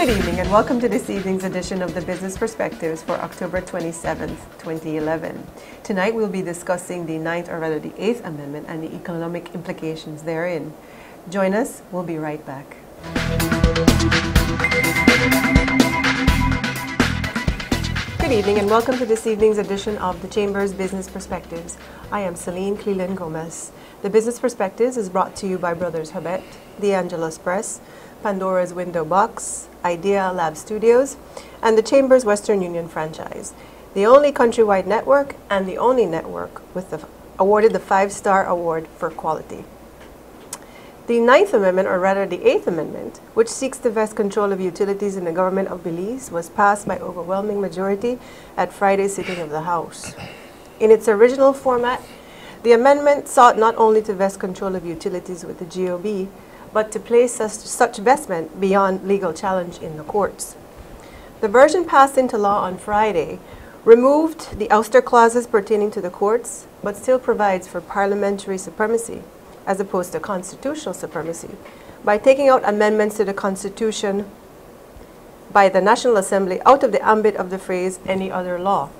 Good evening and welcome to this evening's edition of the Business Perspectives for October 27th, 2011. Tonight we'll be discussing the 9th or rather the 8th Amendment and the economic implications therein. Join us, we'll be right back. Good evening and welcome to this evening's edition of the Chamber's Business Perspectives. I am Celine Cleland Gomez. The Business Perspectives is brought to you by Brothers Herbet, The Angelus Press, Pandora's Window Box, Idea Lab Studios, and the Chamber's Western Union franchise, the only countrywide network and the only network awarded the 5-star award for quality. The 9th Amendment, or rather the 8th Amendment, which seeks to vest control of utilities in the government of Belize, was passed by overwhelming majority at Friday's sitting of the House. In its original format, the amendment sought not only to vest control of utilities with the GOB, but to place such vestment beyond legal challenge in the courts. The version passed into law on Friday removed the ouster clauses pertaining to the courts, but still provides for parliamentary supremacy as opposed to constitutional supremacy by taking out amendments to the Constitution by the National Assembly out of the ambit of the phrase any other law.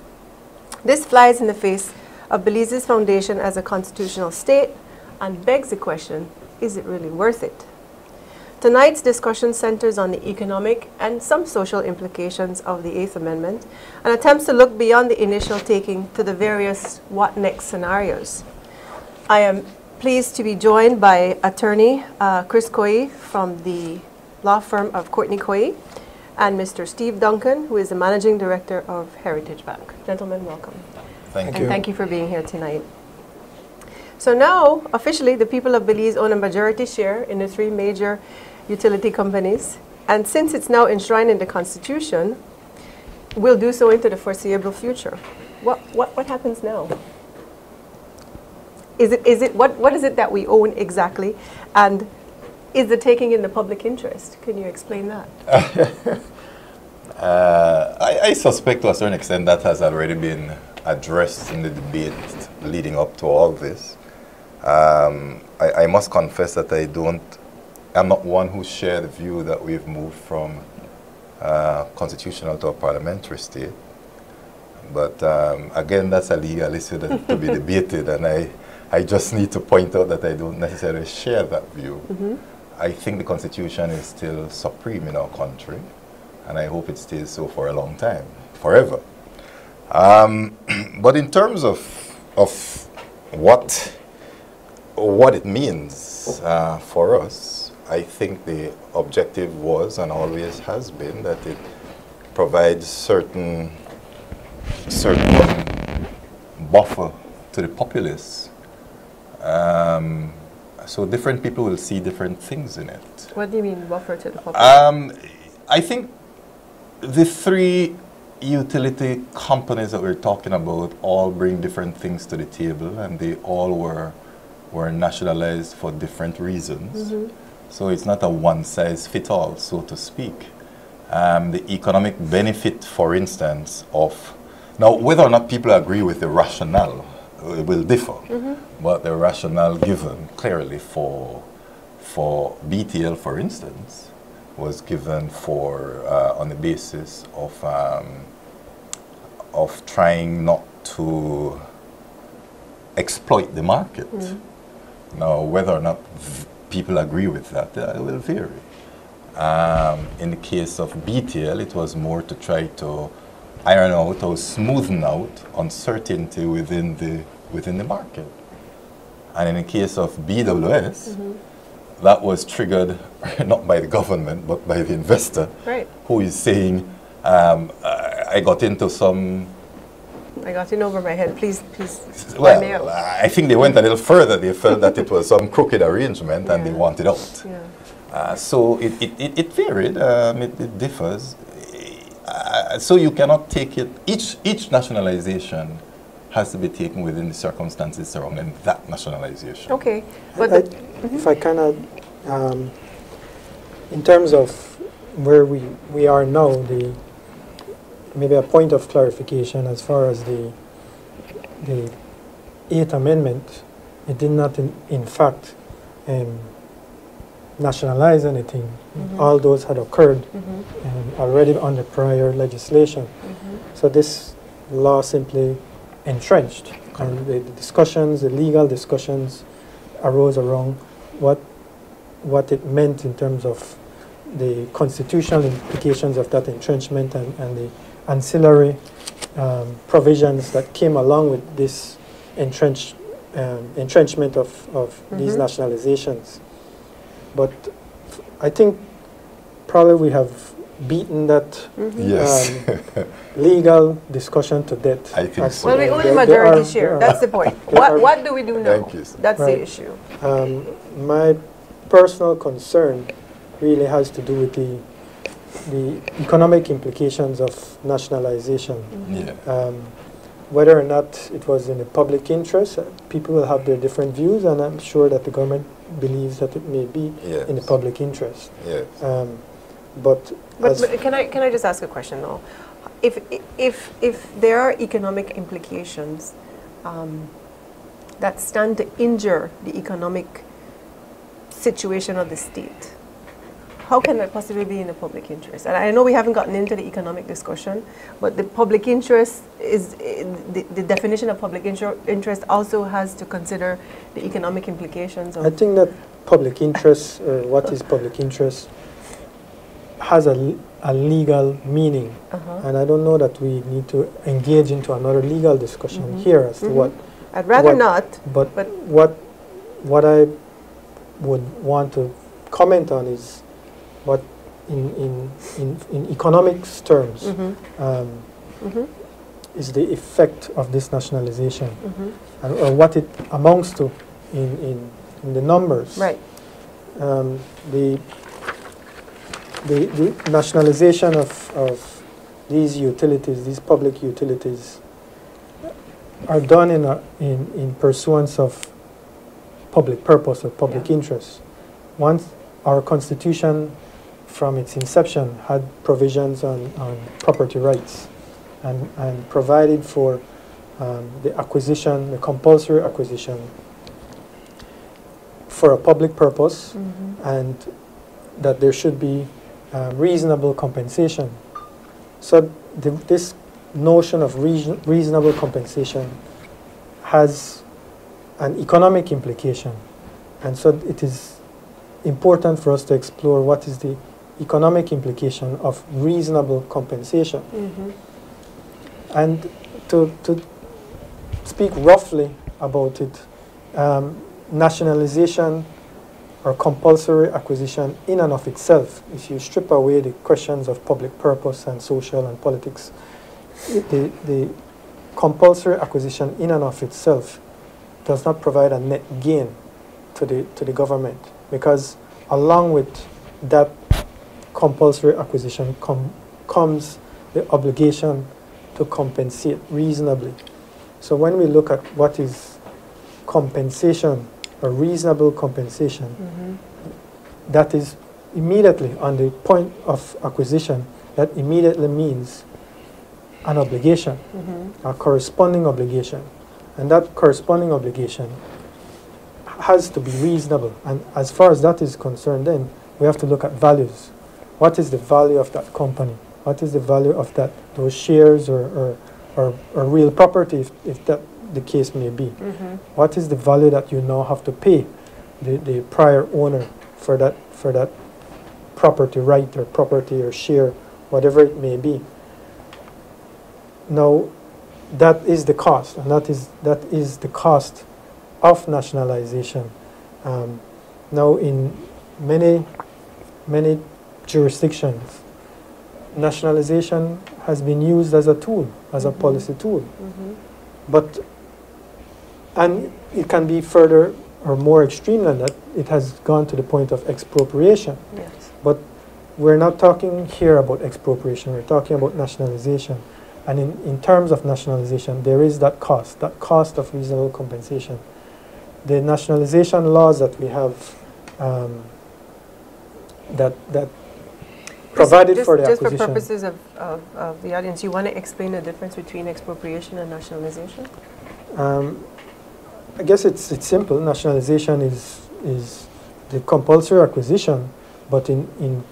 This flies in the face of Belize's foundation as a constitutional state and begs the question, is it really worth it? Tonight's discussion centers on the economic and some social implications of the 8th Amendment and attempts to look beyond the initial taking to the various what next scenarios. I am pleased to be joined by attorney Chris Coy from the law firm of Courtney Coy and Mr. Steve Duncan, who is the managing director of Heritage Bank. Gentlemen, welcome. Thank you. And thank you for being here tonight. So now, officially, the people of Belize own a majority share in the 3 major utility companies. And since it's now enshrined in the Constitution, will do so into the foreseeable future. What happens now? What is it that we own exactly? And is it taking in the public interest? Can you explain that? I suspect to a certain extent that has already been addressed in the debate leading up to all this. I must confess that I'm not one who shares the view that we've moved from constitutional to a parliamentary state. But again, that's a legal issue that to be debated, and I just need to point out that I don't necessarily share that view. Mm-hmm. I think the Constitution is still supreme in our country, and I hope it stays so for a long time, forever. But in terms of what it means for us, I think the objective was and always has been that it provides certain buffer to the populace. So different people will see different things in it. What do you mean buffer to the populace? I think the 3 utility companies that we're talking about all bring different things to the table, and they all were nationalized for different reasons. Mm-hmm. So it's not a one-size-fits-all, so to speak. The economic benefit, for instance, of... Now, whether or not people agree with the rationale will differ, mm-hmm. but the rationale given clearly for BTL, for instance, was given on the basis of trying not to exploit the market. Mm-hmm. Now, whether or not people agree with that, it will vary. In the case of BTL, it was more to try to iron out or smoothen out uncertainty within the market. And in the case of BWS, mm-hmm. that was triggered not by the government, but by the investor, right, who is saying, I got in over my head. Please. Well, I think they went a little further. They felt that it was some crooked arrangement, and they wanted out. Yeah. So it varied. It differs. So you cannot take it. Each nationalization has to be taken within the circumstances surrounding that nationalization. Okay, but if I kind of, in terms of where we are now, maybe a point of clarification as far as the 8th Amendment, it did not in fact nationalize anything. Mm-hmm. All those had occurred already under prior legislation. So this law simply entrenched, and the discussions, the legal discussions, arose around what it meant in terms of the constitutional implications of that entrenchment and the ancillary provisions that came along with this entrenchment of these nationalizations. But I think probably we have beaten that Yes. legal discussion to death. I think so. Well, we own a There majority are- share. there That's are- the point. there are- What do we do now? Thank you, sir. That's Right. the issue. My personal concern really has to do with the economic implications of nationalization. Yeah. Whether or not it was in the public interest, people will have their different views, and I'm sure that the government believes that it may be Yes. in the public interest. Yes. But But as can I just ask a question though? If there are economic implications that stand to injure the economic situation of the state, how can that possibly be in the public interest? And I know we haven't gotten into the economic discussion, but the public interest is the definition of public interest also has to consider the economic implications of. I think that public interest, or what is public interest, has a legal meaning. And I don't know that we need to engage into another legal discussion here as to what. I'd rather what- not. But, but- what I would want to comment on is what in economics terms is the effect of this nationalization and, or what it amounts to in the numbers. Right. The nationalization of these utilities, these public utilities, are done in pursuance of public purpose or public interest. Once our Constitution, from its inception, had provisions on property rights and provided for the acquisition, the compulsory acquisition for a public purpose, and that there should be reasonable compensation. So this notion of reasonable compensation has an economic implication, and so it is important for us to explore what is the economic implication of reasonable compensation. And to speak roughly about it, nationalization or compulsory acquisition in and of itself, if you strip away the questions of public purpose and social and politics, the compulsory acquisition in and of itself does not provide a net gain to the government, because along with that compulsory acquisition comes the obligation to compensate reasonably. So when we look at what is compensation, or reasonable compensation, that is immediately on the point of acquisition, that immediately means an obligation, a corresponding obligation. And that corresponding obligation has to be reasonable. And as far as that is concerned, then we have to look at values. What is the value of that company? What is the value of those shares or real property, if that the case may be? What is the value that you now have to pay the prior owner for that property right or property or share, whatever it may be? Now, that is the cost, and that is the cost of nationalization. Now, in many jurisdictions, nationalization has been used as a tool, as a policy tool. And it can be further or more extreme than that. It has gone to the point of expropriation. Yes. But we're not talking here about expropriation, we're talking about nationalization. And in terms of nationalization, there is that cost of reasonable compensation. The nationalization laws that we have that provided for the just acquisition. for purposes of the audience, you want to explain the difference between expropriation and nationalization? I guess it's simple. Nationalization is the compulsory acquisition, but in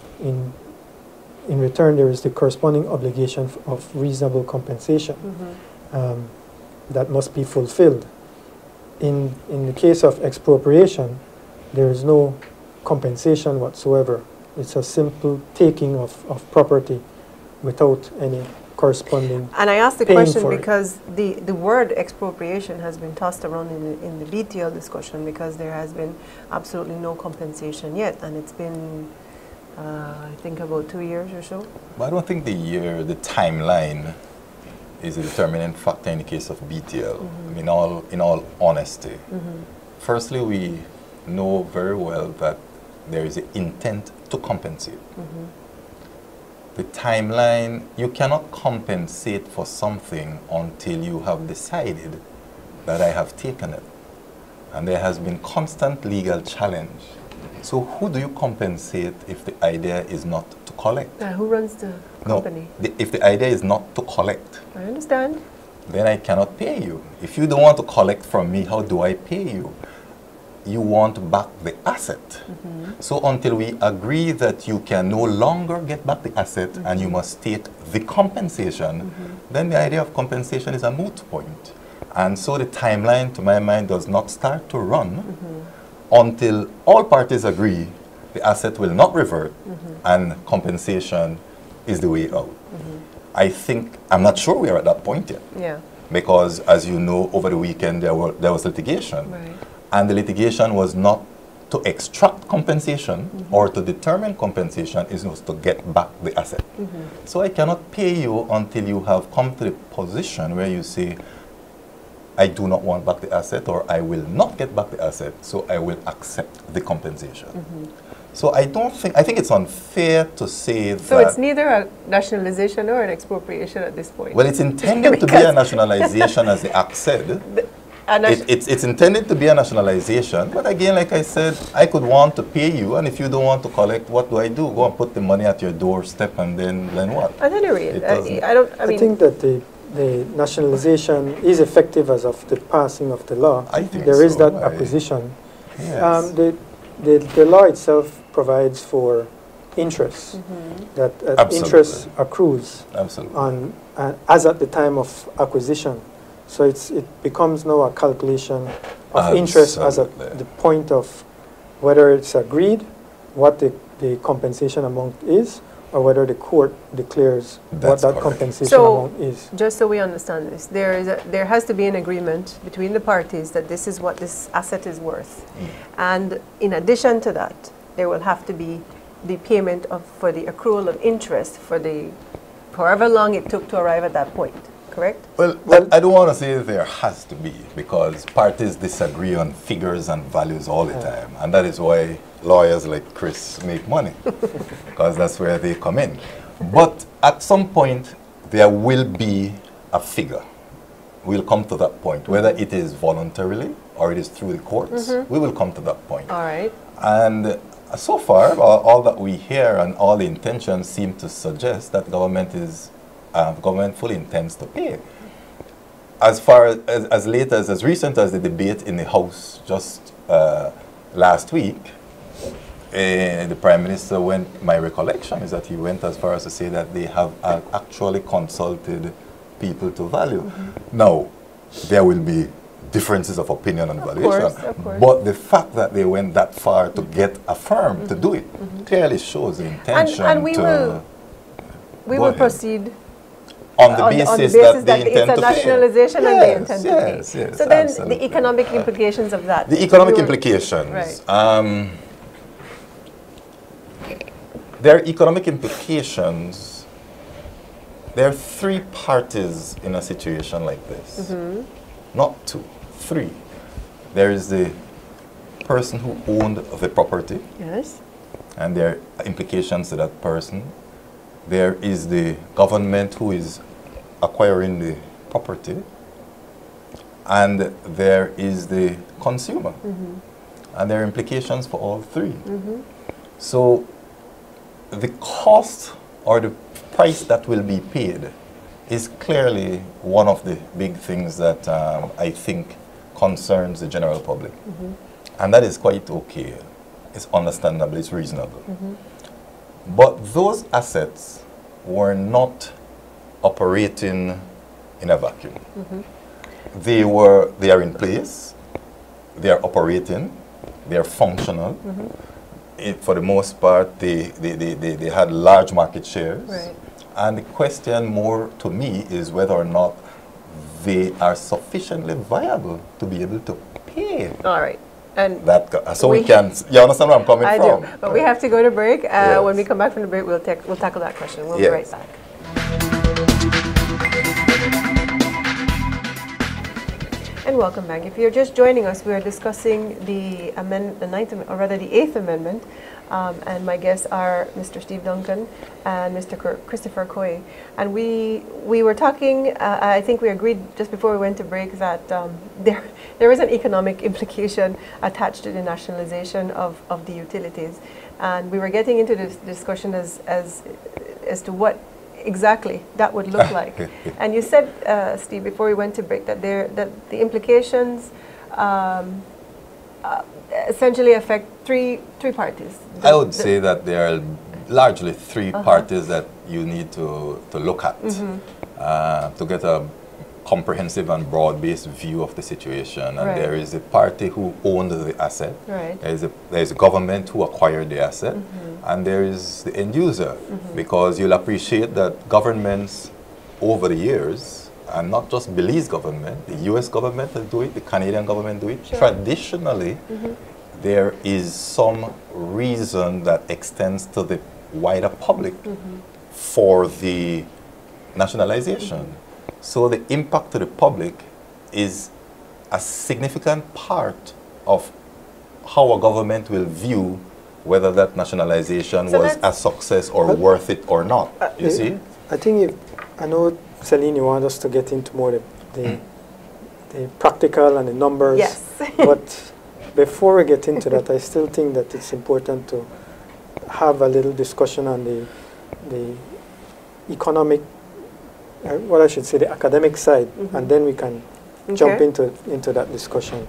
in return, there is the corresponding obligation of reasonable compensation that must be fulfilled. In the case of expropriation, there is no compensation whatsoever. It's a simple taking of property without any corresponding. And I asked the paying question for it. because the word expropriation has been tossed around in the BTL discussion, because there has been absolutely no compensation yet, and it's been I think about 2 years or so. But I don't think the timeline is a determining factor in the case of BTL. In all honesty, firstly, we know very well that there is an intent to compensate. The timeline, you cannot compensate for something until you have decided that I have taken it. And there has been constant legal challenge. So who do you compensate if the idea is not to collect? Who runs the company? No, if the idea is not to collect, I understand. then I cannot pay you. If you don't want to collect from me, how do I pay you? You want back the asset. So until we agree that you can no longer get back the asset and you must state the compensation, then the idea of compensation is a moot point. And so the timeline, to my mind, does not start to run until all parties agree the asset will not revert and compensation is the way out. I think, I'm not sure we are at that point yet. Yeah. Because, as you know, over the weekend there was litigation. Right. And the litigation was not to extract compensation or to determine compensation, it was to get back the asset. So I cannot pay you until you have come to the position where you say, I do not want back the asset, or I will not get back the asset, so I will accept the compensation. So I think it's unfair to say that... So it's neither a nationalization or an expropriation at this point. Well, it's intended to be a nationalization, as the Act said. It's intended to be a nationalization, but again, like I said, I could want to pay you, and if you don't want to collect, what do? Go and put the money at your doorstep, and then what? At any rate, I think that the nationalization is effective as of the passing of the law. I think there is so. that acquisition. Yes. The law itself provides for interest, that interest accrues on as at the time of acquisition. So it becomes now a calculation of interest as at the point of whether it's agreed, what the compensation amount is, or whether the court declares what that compensation amount is. Just so we understand this, there has to be an agreement between the parties that this is what this asset is worth. And in addition to that, there will have to be the payment for the accrual of interest for however long it took to arrive at that point. Correct? Well, I don't want to say there has to be, because parties disagree on figures and values all the time. And that is why lawyers like Chris make money, because that's where they come in. But at some point, there will be a figure. We'll come to that point, whether it is voluntarily or it is through the courts. We will come to that point. All right. And so far, all that we hear and all the intentions seem to suggest that government fully intends to pay. As far as late as recent as the debate in the House just last week, the Prime Minister my recollection is that he went as far as to say that they have actually consulted people to value. Now, there will be differences of opinion and valuation, of course. But the fact that they went that far to get a firm to do it clearly shows the intention and we will proceed on the basis that they intend it's a to nationalization pay. and they intend to pay. Yes, so then absolutely. the economic implications of that. The economic implications. Right. There are economic implications. There are three parties in a situation like this. Not two, three. There is the person who owned the property. Yes. And there are implications to that person. There is the government who is acquiring the property, and there is the consumer. And there are implications for all three. So the cost or the price that will be paid is clearly one of the big things that I think concerns the general public. And that is quite okay. It's understandable, it's reasonable. But those assets were not operating in a vacuum. They are in place, they are operating, they are functional. For the most part, they had large market shares. Right. And the question more to me is whether or not they are sufficiently viable to be able to pay All right. And that. So we can, you understand where I'm coming I from? do. But we have to go to break. Yes. When we come back from the break, we'll tackle that question. We'll be Yes. right back. And welcome back. If you're just joining us, we are discussing the Eighth Amendment, and my guests are Mr. Steve Duncan and Mr. Christopher Coy. And we were talking. I think we agreed just before we went to break that there is an economic implication attached to the nationalization of the utilities, and we were getting into this discussion as to what exactly that would look like. And you said, Steve, before we went to break, that the implications essentially affect three parties. I would say that there are largely three parties that you need to look at to get a comprehensive and broad-based view of the situation. And Right. there is a party who owned the asset. Right. There is a government who acquired the asset. And there is the end user. Because you'll appreciate that governments over the years, and not just Belize government, the US government will do it, the Canadian government do it. Sure. Traditionally, there is some reason that extends to the wider public for the nationalization. So the impact to the public is a significant part of how a government will view whether that nationalization So was a that's- success or worth it or not. You see? I think I know, Celine, you want us to get into more the practical and the numbers. Yes. But before we get into that, I still think that it's important to have a little discussion on the economic, what I should say, the academic side, and then we can jump Okay. into that discussion.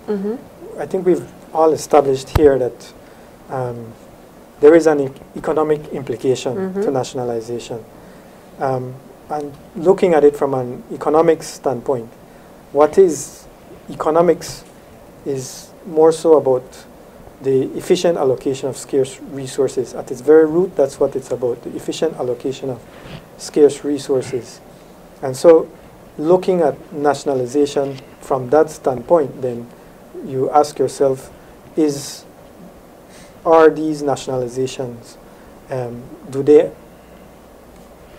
I think we've all established here that there is an economic implication to nationalization. And looking at it from an economics standpoint, what is economics is more so about the efficient allocation of scarce resources. At its very root, that's what it's about, the efficient allocation of scarce resources. And so looking at nationalization from that standpoint, then you ask yourself, are these nationalizations, do they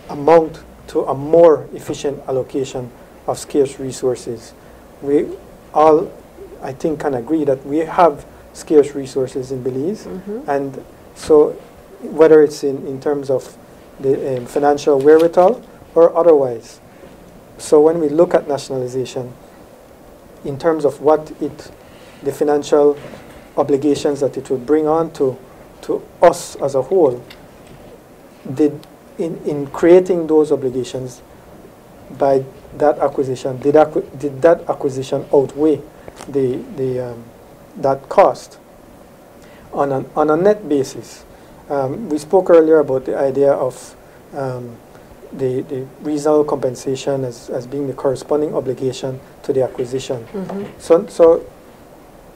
amount to a more efficient allocation of scarce resources? We all, I think, can agree that we have scarce resources in Belize, and so whether it's in terms of the financial wherewithal or otherwise. So when we look at nationalization, in terms of the financial obligations that it would bring on to us as a whole, in creating those obligations by that acquisition, did that acquisition outweigh that cost on a net basis? We spoke earlier about the idea of the reasonable compensation as being the corresponding obligation to the acquisition. So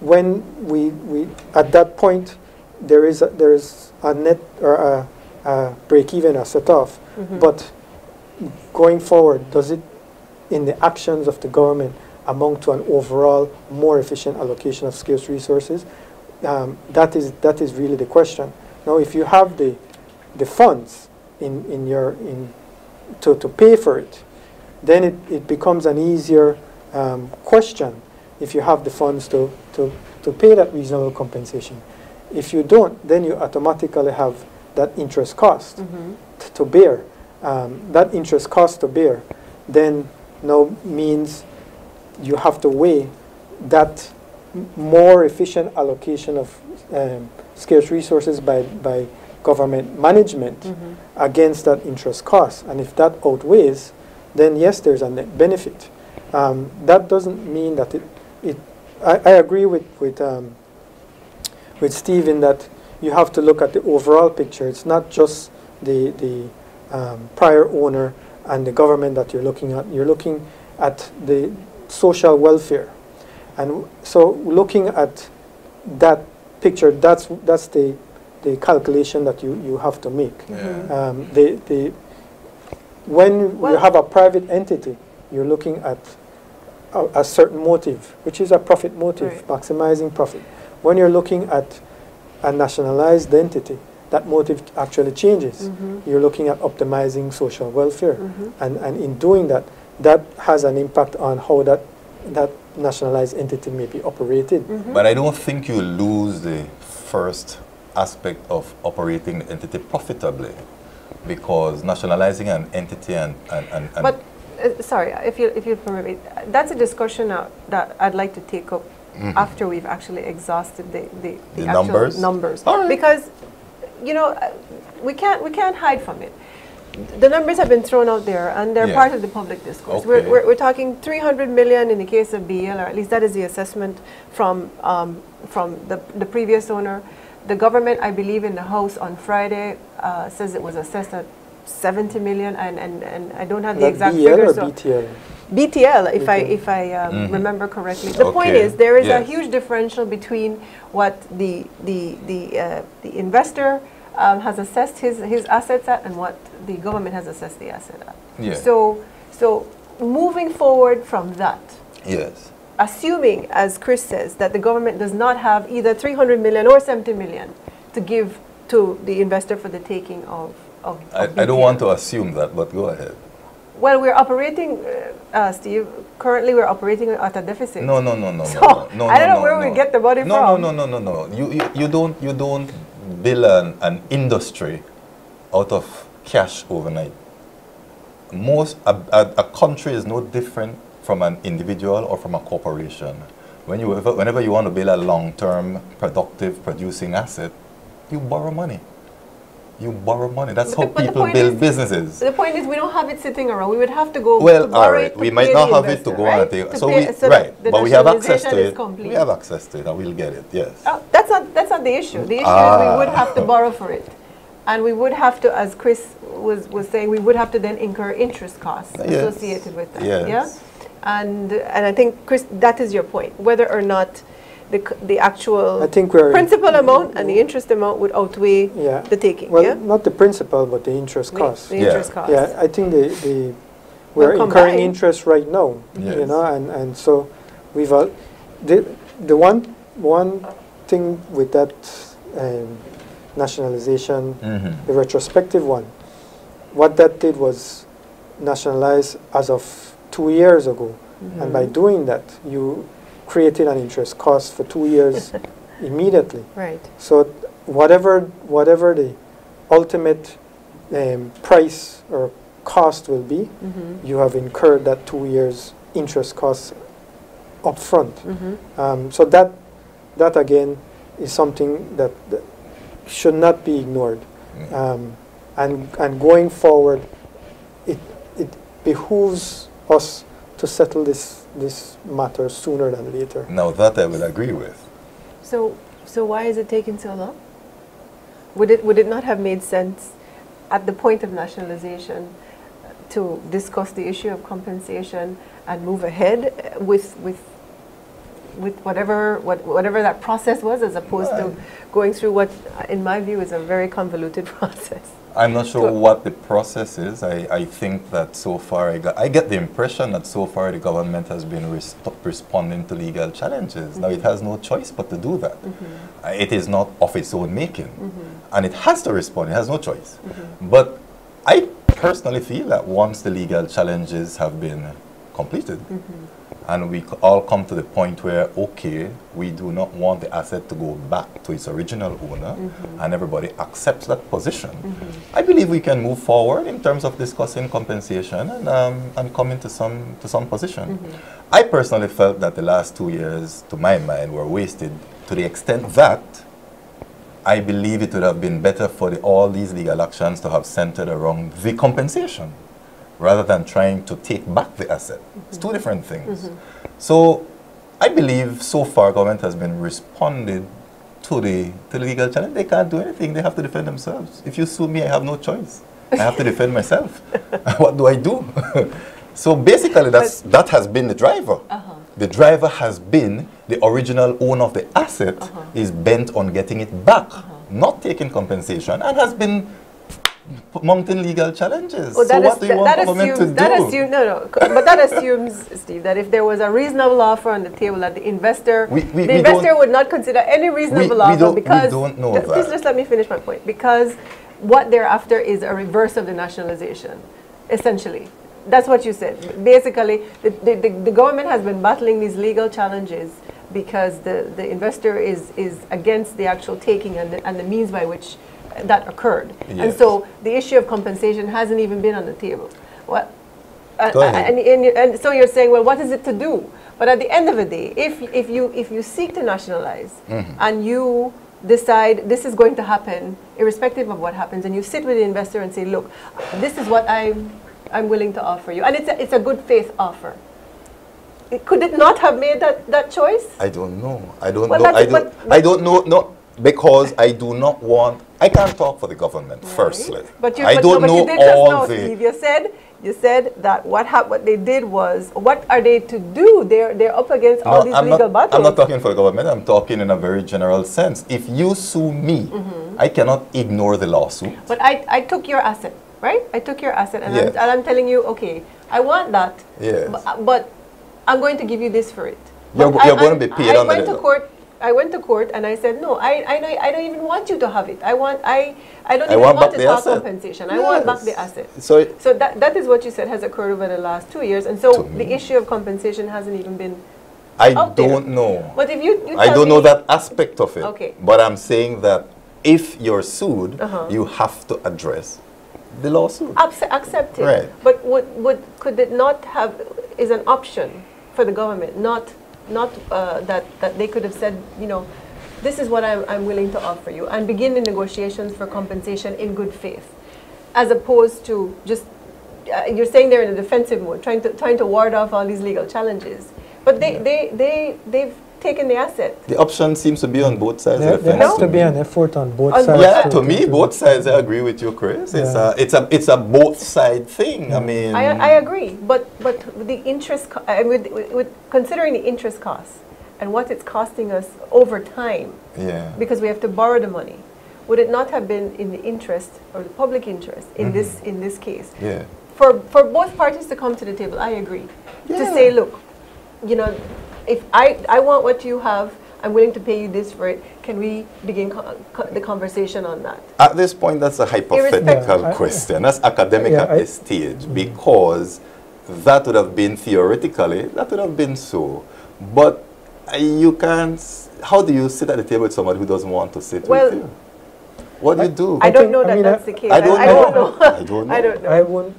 when we at that point there is a net or a break even, a set off, but going forward, does it, in the actions of the government, amount to an overall more efficient allocation of scarce resources? That is really the question. Now, if you have the funds to pay for it, then it becomes an easier question. If you have the funds to pay that reasonable compensation, if you don't, then you automatically have that interest cost to bear. That interest cost to bear then now means you have to weigh that more efficient allocation of scarce resources by government management against that interest cost. And if that outweighs, then yes, there's a net benefit. That doesn't mean that I agree with Steve in that you have to look at the overall picture. It's not just the prior owner and the government that you're looking at. You're looking at the social welfare. And so looking at that picture, that's the calculation that you have to make. Yeah. When you have a private entity, you're looking at a certain motive, which is a profit motive, Right. maximizing profit. When you're looking at a nationalized entity, that motive actually changes. You're looking at optimizing social welfare. And in doing that, that has an impact on how that nationalized entity may be operated. But I don't think you lose the first aspect of operating the entity profitably, because nationalizing an entity and But sorry, if you permit me, that's a discussion that I'd like to take up after we've actually exhausted the actual numbers. All right. Because we can't hide from it. The numbers have been thrown out there, and they're part of the public discourse. Okay. We're talking 300 million in the case of BL, or at least that is the assessment from the previous owner. The government, I believe, in the House on Friday says it was assessed at 70 million, and I don't have the exact BL figures. or BTL? BTL, if I remember correctly. The point is, there is a huge differential between what the investor has assessed his assets at and what the government has assessed the asset at. Yeah. So moving forward from that, yes. assuming, as Chris says, that the government does not have either 300 million or 70 million to give to the investor for the taking of I don't want to assume that, but go ahead. Well, we're operating, Steve, currently we're operating at a deficit. No. So, I don't know where we get the money from. No. You don't build an industry out of cash overnight. A country is no different from an individual or from a corporation. Whenever you want to build a long-term, productive, producing asset, you borrow money. That's how people build businesses. The point is, we don't have it sitting around. We would have to go. Well, to borrow all right. it We to might pay not the have investor, it to go right? on and take. To pay, so right, the but we have access nationalization to is it. complete. We have access to it, and we'll get it. Yes. That's not the issue. The issue is we would have to borrow for it, and we would have to, as Chris was saying, we would have to then incur interest costs associated with that. Yes. Yeah. And I think, Chris, that is your point. Whether or not the actual I think we're principal amount and the interest amount would outweigh the taking. Well, not the principal, but the interest cost. The interest cost. Yeah, I think we're incurring interest right now. Yes. And so we've the one thing with that nationalization, the retrospective one, what that did was nationalize as of 2 years ago, and by doing that, you created an interest cost for 2 years immediately. Right. So whatever the ultimate price or cost will be, you have incurred that 2 years interest cost up front. So that again is something that should not be ignored. And going forward, it behooves us to settle this matter sooner than later. Now that I will agree with. So why is it taking so long? Would it not have made sense at the point of nationalization to discuss the issue of compensation and move ahead with whatever that process was, as opposed to going through what, in my view, is a very convoluted process? I'm not sure what the process is. I think that so far, I get the impression that so far the government has been responding to legal challenges. Now it has no choice but to do that. It is not of its own making. And it has to respond, it has no choice. But I personally feel that once the legal challenges have been completed, and we all come to the point where, okay, we do not want the asset to go back to its original owner, and everybody accepts that position. I believe we can move forward in terms of discussing compensation and coming to some position. I personally felt that the last 2 years, to my mind, were wasted to the extent that I believe it would have been better for all these legal actions to have centered around the compensation, rather than trying to take back the asset. It's two different things. So I believe so far government has been responded to the legal challenge, they can't do anything. They have to defend themselves. If you sue me, I have no choice. I have to defend myself. What do I do? So basically, that has been the driver. The driver has been the original owner of the asset is bent on getting it back, not taking compensation, and has been mounting legal challenges. Well, so what do you want government to do? But that assumes, Steve, that if there was a reasonable offer on the table, that the investor, would not consider any reasonable offer because we don't know that. Please just let me finish my point. Because what they're after is a reverse of the nationalization, essentially. That's what you said. Basically, the government has been battling these legal challenges because the investor is against the actual taking and the means by which that occurred. Yes. And so the issue of compensation hasn't even been on the table. Well, and so you're saying, well, what is it to do? But at the end of the day, if you seek to nationalize and you decide this is going to happen, irrespective of what happens, and you sit with the investor and say, look, this is what I'm willing to offer you, and it's a good faith offer. Could it not have made that choice? I don't know. I don't know. I don't know. No, because I do not want. I can't talk for the government. Right. Firstly, I don't know all the. Steve, you said that what they did was, what are they to do? They're up against all these legal battles. I'm not talking for the government. I'm talking in a very general sense. If you sue me, I cannot ignore the lawsuit. But I took your asset, right? I took your asset, and, yes. I'm telling you, okay, I want that. Yes. But I'm going to give you this for it. You're going to be paid on the. I went to court and I said, no, I don't even want you to have it. I don't even want to talk compensation. Yes. I want back the asset. So that is what you said has occurred over the last 2 years. And so the issue of compensation hasn't even been I don't know. But if you I don't know that aspect of it. Okay. But I'm saying that if you're sued, you have to address the lawsuit. Accept it. Right. But could it not have, is an option for the government, not that they could have said, this is what I'm willing to offer you, and begin the negotiations for compensation in good faith, as opposed to just, you're saying they're in a defensive mode, trying to ward off all these legal challenges. But they've taken the asset. The option seems to be on both sides of the fence. There has to be an effort on both sides. Yeah, to me, both sides, I agree with you, Chris. Yeah. It's a both side thing. I mean, I agree, but the interest, with considering the interest costs and what it's costing us over time, because we have to borrow the money, would it not have been in the interest or the public interest in this case? Yeah. For both parties to come to the table, I agree. Yeah. To say, look, if I want what you have, I'm willing to pay you this for it. Can we begin the conversation on that? At this point, that's a hypothetical question. That's academic at this stage, because that would have been theoretically, that would have been so. But you can't, how do you sit at the table with somebody who doesn't want to sit with you? What do you do? I don't know that's the case. I don't know. I don't know.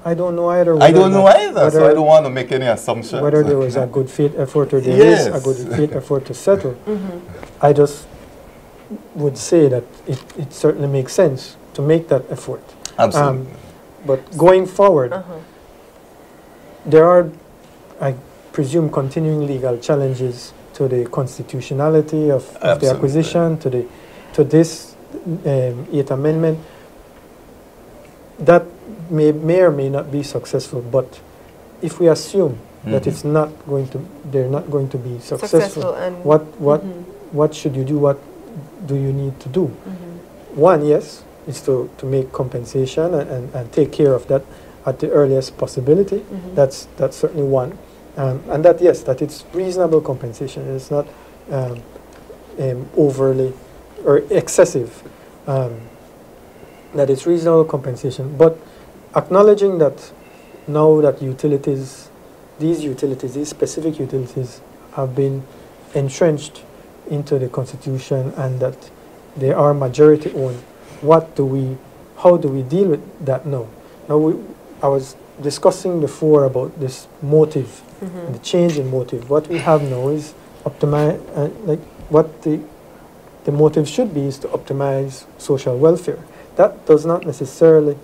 I don't know either. I don't know either, so I don't want to make any assumptions. Whether there was a good faith effort or there is a good faith effort to settle. I just would say that it certainly makes sense to make that effort. Absolutely. But going forward, there are, I presume, continuing legal challenges to the constitutionality of the acquisition, to this 8th Amendment. That may or may not be successful, but if we assume that they're not going to be successful, and what should you do? What do you need to do? One, yes, is to make compensation and take care of that at the earliest possibility. That's certainly one, and that that it's reasonable compensation. It's not overly or excessive. That it's reasonable compensation, but acknowledging that now that these specific utilities have been entrenched into the Constitution and that they are majority owned, how do we deal with that now? Now I was discussing before about this motive, the change in motive. What we have now is optimize, what the motive should be is to optimize social welfare. That does not necessarily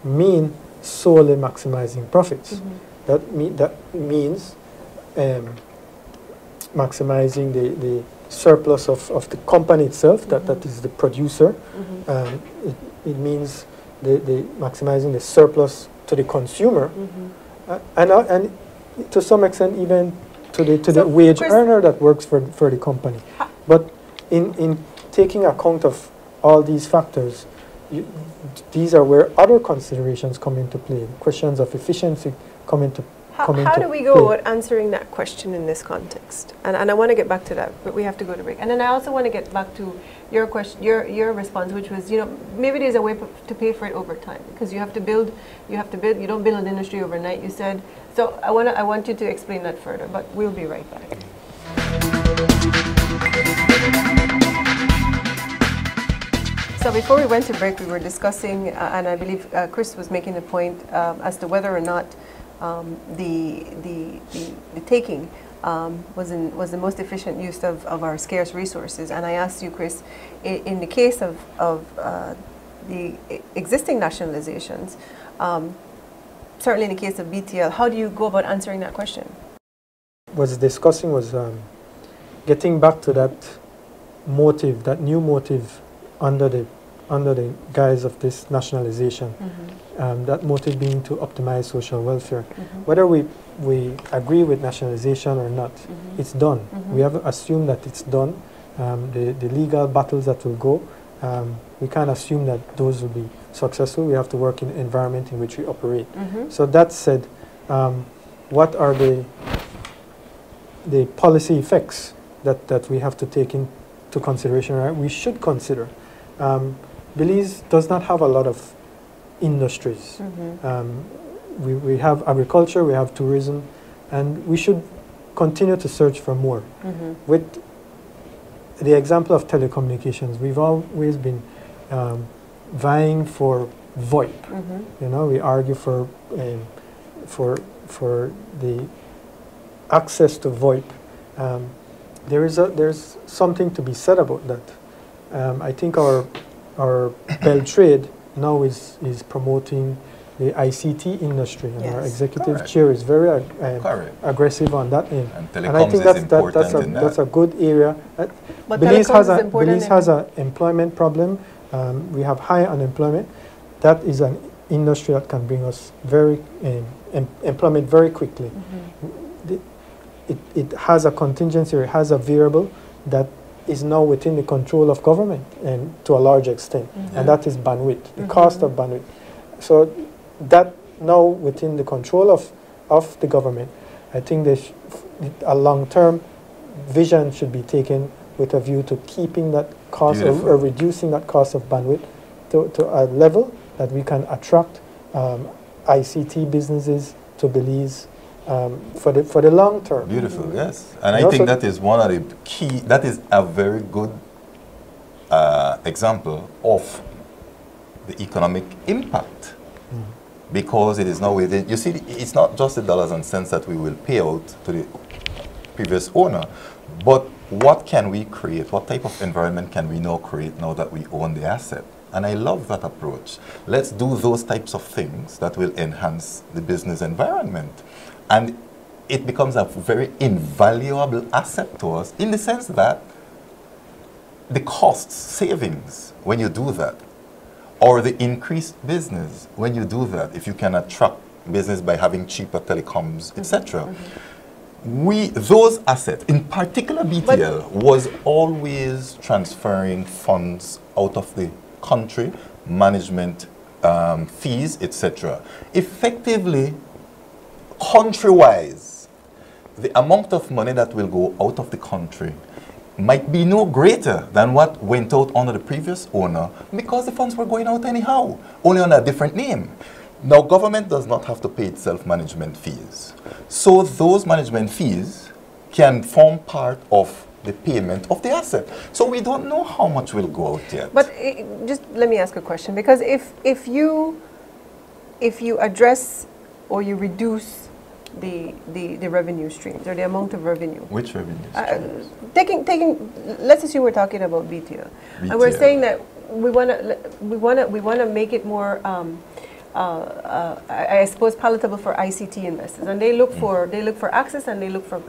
mean solely maximizing profits. That means maximizing the surplus of the company itself, that is the producer. It means the maximizing the surplus to the consumer, and to some extent even to the wage earner that works for the company. But in taking account of all these factors, these are where other considerations come into play. Questions of efficiency come into play. How do we go about answering that question in this context? And I want to get back to that, but we have to go to break. And then I also want to get back to your question, your response, which was, maybe there's a way to pay for it over time, because you have to build. You don't build an industry overnight, you said. So I want you to explain that further, but we'll be right back. So before we went to break, we were discussing, and I believe Chris was making the point as to whether or not the taking was the most efficient use of our scarce resources. And I asked you, Chris, in the case of the existing nationalizations, certainly in the case of BTL, how do you go about answering that question? Was discussing was getting back to that motive, that new motive under the guise of this nationalization, that motive being to optimize social welfare. Whether we agree with nationalization or not, it's done. We have assumed that it's done. The legal battles that will go, we can't assume that those will be successful. We have to work in the environment in which we operate. So that said, what are the policy effects that we have to take into consideration, right? We should consider. Belize does not have a lot of industries. We have agriculture, we have tourism, and we should continue to search for more. With the example of telecommunications, we've always been vying for VoIP. We argue for the access to VoIP. There's something to be said about that. I think our Beltrade now is promoting the ICT industry, and our executive chair is very aggressive on that end. And I think that's a good area. But Belize has an employment problem. We have high unemployment. That is an industry that can bring us employment very quickly. It has a contingency, or it has a variable that is now within the control of government, and to a large extent, and that is bandwidth, the cost of bandwidth. So that now within the control of the government, I think a long-term vision should be taken with a view to keeping that cost or reducing that cost of bandwidth to a level that we can attract ICT businesses to Belize for the long term. Beautiful, yes. And I think that is one of the key, that is a very good example of the economic impact, because it is now within, you see, it's not just the dollars and cents that we will pay out to the previous owner, but what can we create? What type of environment can we now create now that we own the asset? And I love that approach. Let's do those types of things that will enhance the business environment. And it becomes a very invaluable asset to us, in the sense that the costs, savings, when you do that, or the increased business, when you do that, if you can attract business by having cheaper telecoms, etc. Those assets, in particular BTL, was always transferring funds out of the country, management fees, etc. Effectively, country-wise, the amount of money that will go out of the country might be no greater than what went out under the previous owner, because the funds were going out anyhow, only on a different name. Now, government does not have to pay itself management fees. So those management fees can form part of the payment of the asset. So we don't know how much will go out yet. But just let me ask a question, because if you address or you reduce the revenue streams, or the amount of revenue. Which revenue streams? Let's assume we're talking about BTL. And we're saying that we want to make it more I suppose palatable for ICT investors, and they look for access, and they look for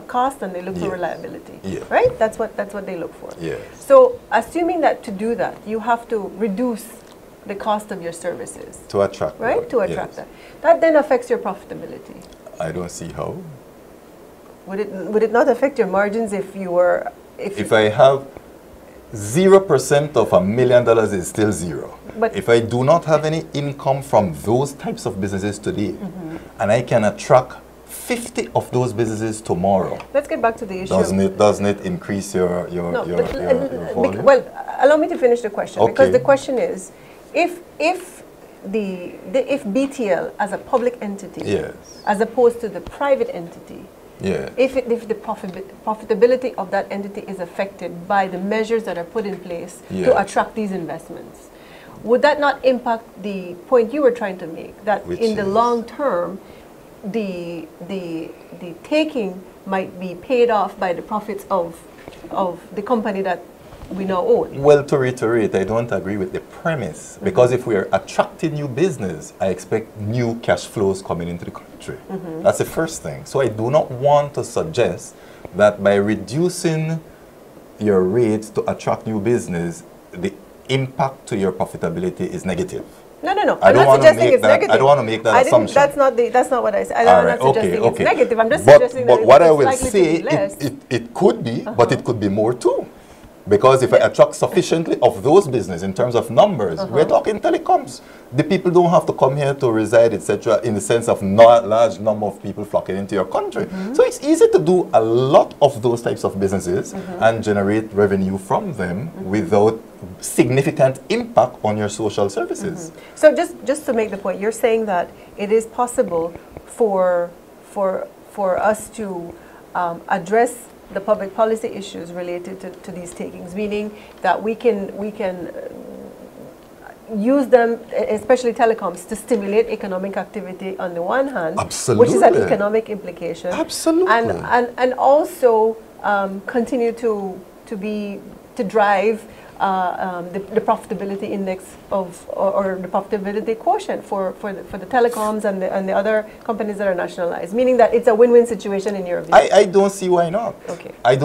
cost, and they look for reliability. Yeah. Right? That's what they look for. Yes. So assuming that to do that, you have to reduce the cost of your services. To attract. Right? To attract yes. that. That then affects your profitability. I don't see how. Would it not affect your margins if you were If I have 0% of $1 million is still zero. But if I do not have any income from those types of businesses today, and I can attract 50 of those businesses tomorrow, let's get back to the issue. Doesn't it increase your volume? Well, allow me to finish the question, Okay. because the question is, if BTL as a public entity, Yes. as opposed to the private entity, Yeah. if the profitability of that entity is affected by the measures that are put in place to Yeah. attract these investments, would that not impact the point you were trying to make, that Which in the is? long term, the taking might be paid off by the profits of the company that we now own? Well, to reiterate, I don't agree with the premise, because if we are attracting new business, I expect new cash flows coming into the country. That's the first thing. So I do not want to suggest that by reducing your rates to attract new business, the impact to your profitability is negative. No. I I'm don't not wanna suggesting make it's that- negative. I don't wanna make that I didn't- assumption. That's not what I said. All I'm right, not suggesting okay. it's negative. I'm just But suggesting that what I it's will likely say, to be less. it could be, but it could be more too. Because if I attract sufficiently of those business in terms of numbers, we're talking telecoms. The people don't have to come here to reside, etc., in the sense of not large number of people flocking into your country. So it's easy to do a lot of those types of businesses and generate revenue from them without significant impact on your social services. So just to make the point, you're saying that it is possible for us to address the public policy issues related to these takings, meaning that we can use them, especially telecoms, to stimulate economic activity on the one hand, which is an Absolutely. economic implication, Absolutely. and also continue to drive the profitability index or the profitability quotient for the telecoms and the other companies that are nationalized, meaning that it's a win-win situation in your view. I don't see why not. Okay. I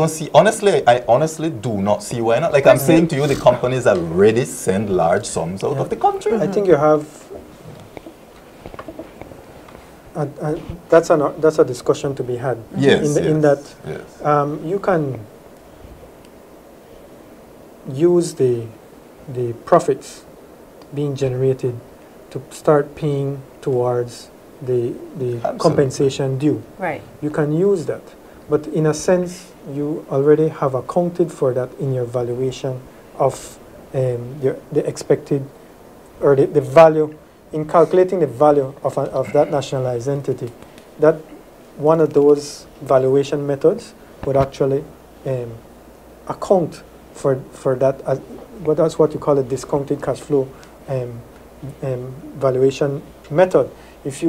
honestly do not see why not. Like I'm saying to you, the companies already send large sums out of the country. I think you have. That's a discussion to be had. Yes, In that yes. you can use the profits being generated to start paying towards the Absolutely. compensation due. Right. You can use that, but in a sense, you already have accounted for that in your valuation of the expected or the value in calculating the value of that nationalized entity. That one of those valuation methods would actually account for that, but that's what you call a discounted cash flow valuation method. If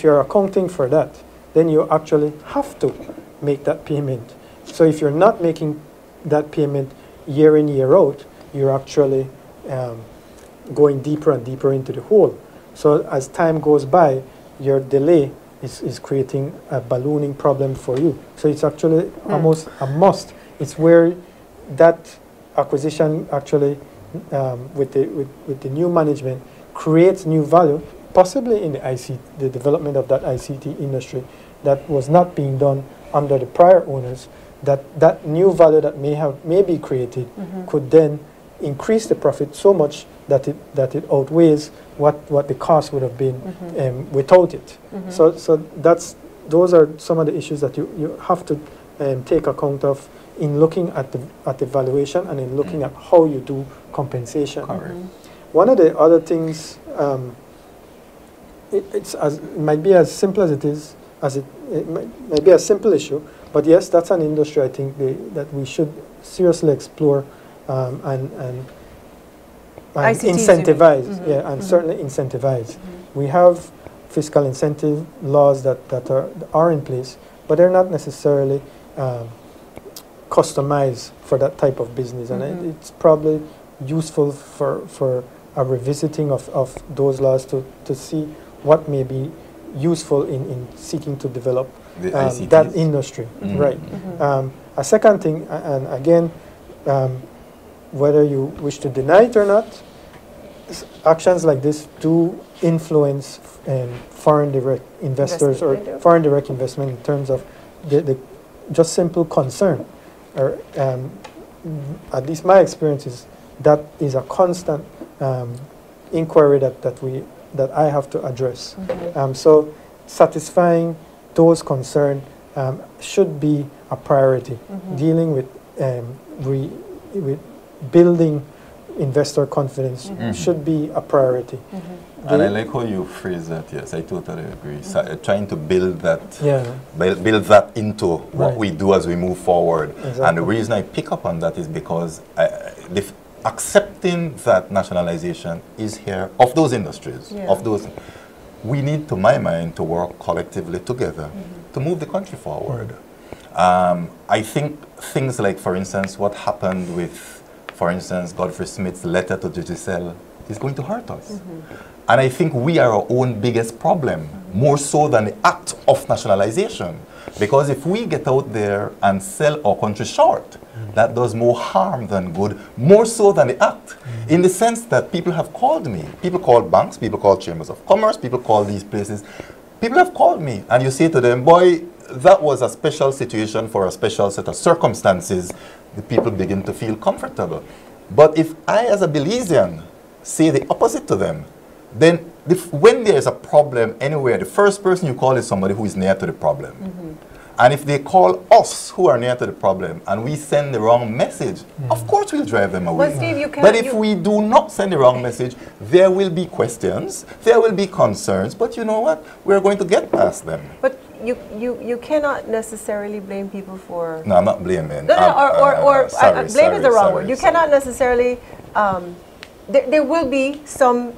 you're accounting for that, then you actually have to make that payment. So if you're not making that payment year in, year out, you're actually going deeper and deeper into the hole. So as time goes by, your delay is creating a ballooning problem for you. So it's actually almost a must. It's where that acquisition actually, with the new management, creates new value, possibly in the development of that ICT industry that was not being done under the prior owners. That new value that may be created could then increase the profit so much that it outweighs what the cost would have been without it. So those are some of the issues that you have to take account of in looking at the valuation and in looking at how you do compensation. One of the other things, it might be as simple as it is, it might be a simple issue, but yes, that's an industry I think that we should seriously explore and incentivize, and certainly incentivize. We have fiscal incentive laws that are in place, but they're not necessarily customized for that type of business, and it's probably useful for a revisiting of those laws to see what may be useful in seeking to develop The that ICTs. industry. Mhm. Right. Mm-hmm. A second thing, and again, whether you wish to deny it or not, actions like this do influence foreign direct investors or Investment, they do. foreign direct investment in terms of the just simple concern, or at least my experience is that is a constant inquiry that I have to address. Mm-hmm. So satisfying those concerns should be a priority. Mhm. Dealing with with building investor confidence Mhm. should be a priority. Mm-hmm. And I The- like how you phrase that. Yes, I totally agree. So, trying to build that, Yeah, build that into what Right. we do as we move forward. And the Exactly. reason I pick up on that is because accepting that nationalization is here of those industries, Yeah. of those. We need, to my mind, to work collectively together to move the country forward. I think things like, for instance, what happened with, for instance, Godfrey Smith's letter to Digicel is going to hurt us. And I think we are our own biggest problem, more so than the act of nationalization. Because if we get out there and sell our country short, that does more harm than good, more so than the act. In the sense that people have called me. People call banks, people call chambers of commerce, people call these places. People have called me, and you say to them, boy, that was a special situation for a special set of circumstances. The people begin to feel comfortable. But if I, as a Belizean, say the opposite to them, then when there is a problem anywhere, the first person you call is somebody who is near to the problem. And if they call us who are near to the problem and we send the wrong message, of course we'll drive them away. But Steve, you can't. But if we do not send the wrong message, there will be questions, there will be concerns, but you know what? We're going to get past them. But you cannot necessarily blame people for. No, I'm not blaming. No, or sorry, blame is the wrong word. You sorry. cannot necessarily. There will be some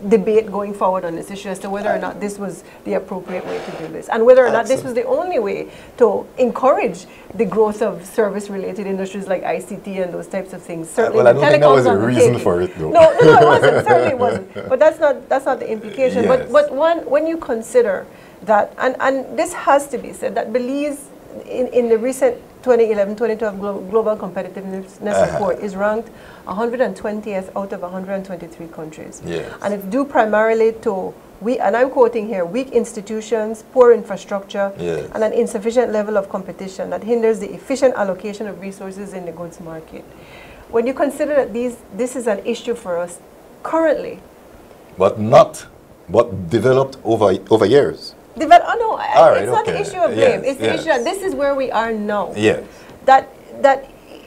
debate going forward on this issue as to whether or not this was the appropriate way to do this, and whether or not this was the only way to encourage the growth of service-related industries like ICT and those types of things. Certainly, well, I don't think that was telecoms the on reason cable. for it, though. No, it wasn't. Certainly, it wasn't. But that's not the implication. Yes. But when you consider that, and this has to be said, that Belize in the recent 2011-2012 Global Competitiveness Report is ranked 120th out of 123 countries. Yes. And it's due primarily to, and I'm quoting here, weak institutions, poor infrastructure, Yes. and an insufficient level of competition that hinders the efficient allocation of resources in the goods market. When you consider that this is an issue for us currently, But developed over years. All right, it's not the okay. issue of blame. Yes, It's the yes. issue that this is where we are now. Yes. That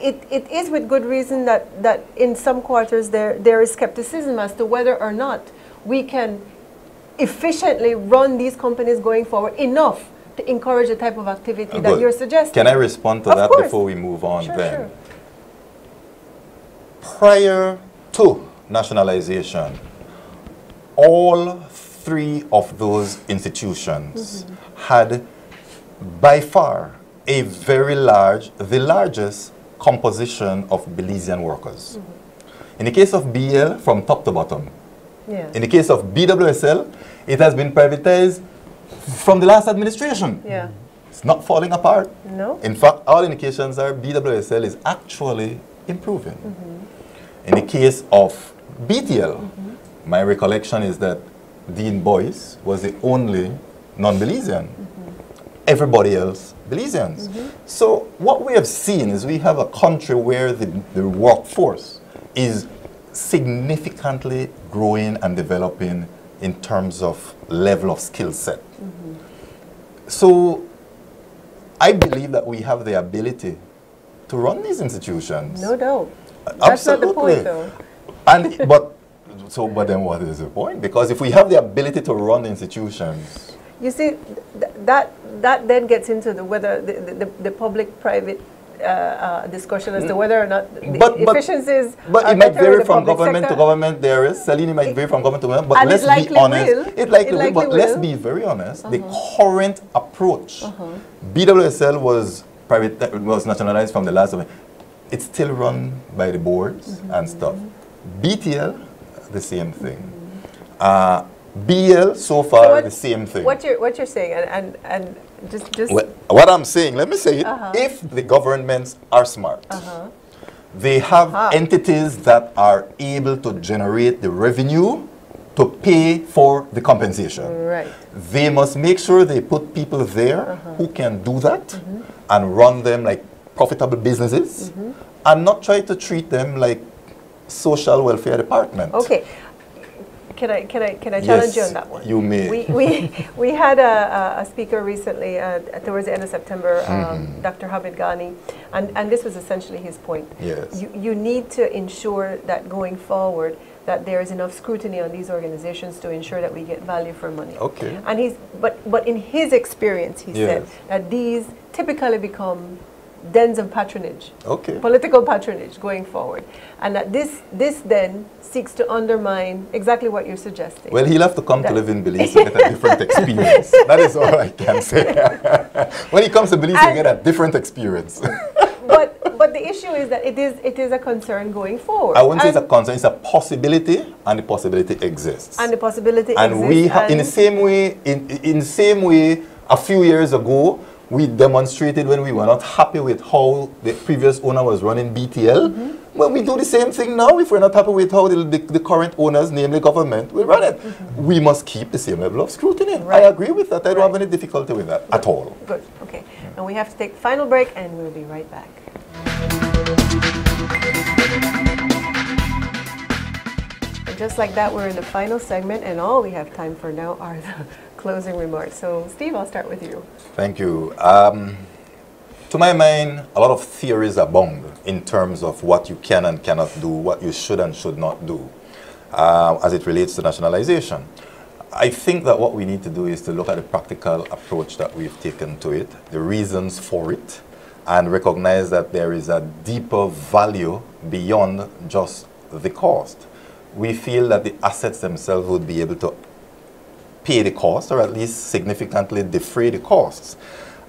it is with good reason that in some quarters there is skepticism as to whether or not we can efficiently run these companies going forward enough to encourage the type of activity that Good. you're suggesting. Can I respond to Of that course. before we move on Sure, then? sure. Prior to nationalization, all three of those institutions had by far the largest composition of Belizean workers. In the case of BL, from top to bottom. Yeah. In the case of BWSL, it has been privatized from the last administration. Yeah. It's not falling apart. No. In fact, all indications are BWSL is actually improving. In the case of BTL, my recollection is that Dean Boyce was the only non-Belizean. Everybody else Belizeans. So what we have seen is we have a country where the workforce is significantly growing and developing in terms of level of skill set. So I believe that we have the ability to run these institutions. No doubt. That's not the point, though. And but then what is the point? Because if we have the ability to run the institutions, You see, that then gets into whether the public-private discussion as to whether or not the efficiencies But are it might better in vary the from public government to sector. government. There is Celine might vary from government to government. But And it let's be likely honest. will. It likely will. But will. let's be very honest. The current approach, BWSL was nationalized from the last of it. It's still run by the boards and stuff. BTL, the same thing. BL, so far, the same thing. What you're saying, and just Well, what I'm saying, let me say it. If the governments are smart, they have entities that are able to generate the revenue to pay for the compensation. Right. They must make sure they put people there who can do that and run them like profitable businesses and not try to treat them like social welfare department. Okay. Can I challenge you on that one? You may. We had a speaker recently towards the end of September, Dr. Hamid Ghani, and this was essentially his point. Yes. You need to ensure that going forward that there is enough scrutiny on these organizations to ensure that we get value for money. Okay. And but in his experience, he said that these typically become dens of patronage, political patronage going forward, and that this then seeks to undermine exactly what you're suggesting. Well, he'll have to come to live in Belize to get a different experience. That is all I can say. When he comes to Belize, he'll get a different experience. But the issue is that it is a concern going forward. I wouldn't say it's a concern, it's a possibility, and the possibility exists. And the possibility exists. And we have, in the same way, a few years ago, we demonstrated when we were not happy with how the previous owner was running BTL. Well, we do the same thing now. If we're not happy with how the current owners, namely government, will run it. We must keep the same level of scrutiny. Right. I agree with that. I don't have any difficulty with that at all. Good. Okay. And we have to take the final break, and we'll be right back. And just like that, we're in the final segment, and all we have time for now are the closing remarks. So, Steve, I'll start with you. Thank you. To my mind, a lot of theories abound in terms of what you can and cannot do, what you should and should not do, as it relates to nationalization. I think that what we need to do is to look at the practical approach that we've taken to it, the reasons for it, and recognize that there is a deeper value beyond just the cost. We feel that the assets themselves would be able to pay the cost, or at least significantly defray the costs.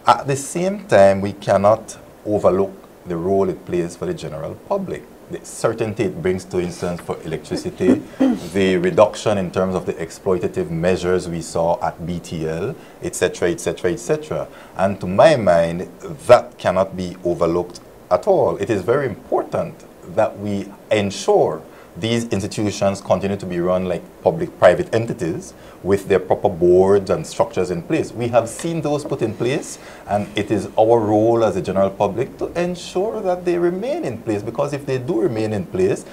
At the same time, we cannot overlook the role it plays for the general public. The certainty it brings, to instance, for electricity, the reduction in terms of the exploitative measures we saw at BTL, etc., etc., etc. And to my mind, that cannot be overlooked at all. It is very important that we ensure these institutions continue to be run like public-private entities with their proper boards and structures in place. We have seen those put in place, and it is our role as the general public to ensure that they remain in place, because if they do remain in place,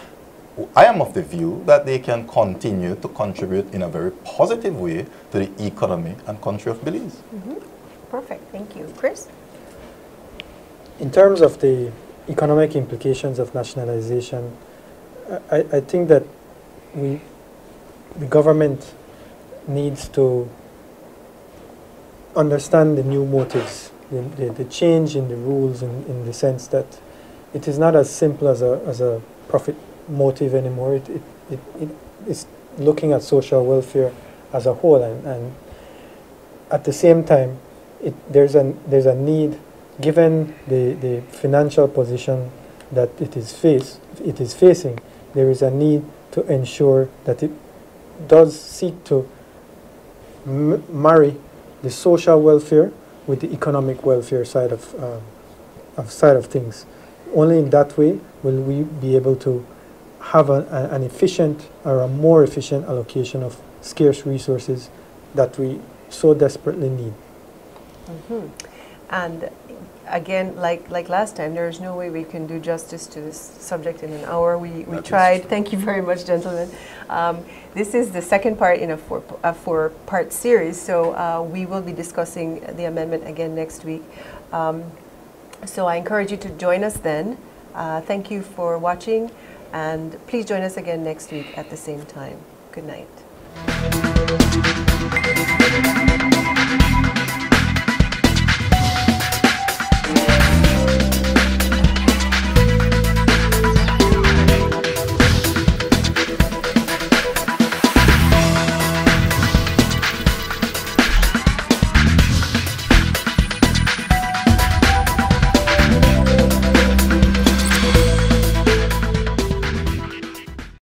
I am of the view that they can continue to contribute in a very positive way to the economy and country of Belize. Perfect. Thank you. Chris? In terms of the economic implications of nationalization, I think that the government needs to understand the new motives, the change in the rules in the sense that it is not as simple as a profit motive anymore. It is looking at social welfare as a whole, and at the same time, there's a need, given the financial position that it is facing. There is a need to ensure that it does seek to marry the social welfare with the economic welfare side of things. Only in that way will we be able to have an efficient or a more efficient allocation of scarce resources that we so desperately need. And again, like last time, there is no way we can do justice to this subject in an hour. We tried. Thank you very much, gentlemen. This is the second part in a four-part series, so we will be discussing the amendment again next week. So I encourage you to join us then. Thank you for watching, and please join us again next week at the same time. Good night.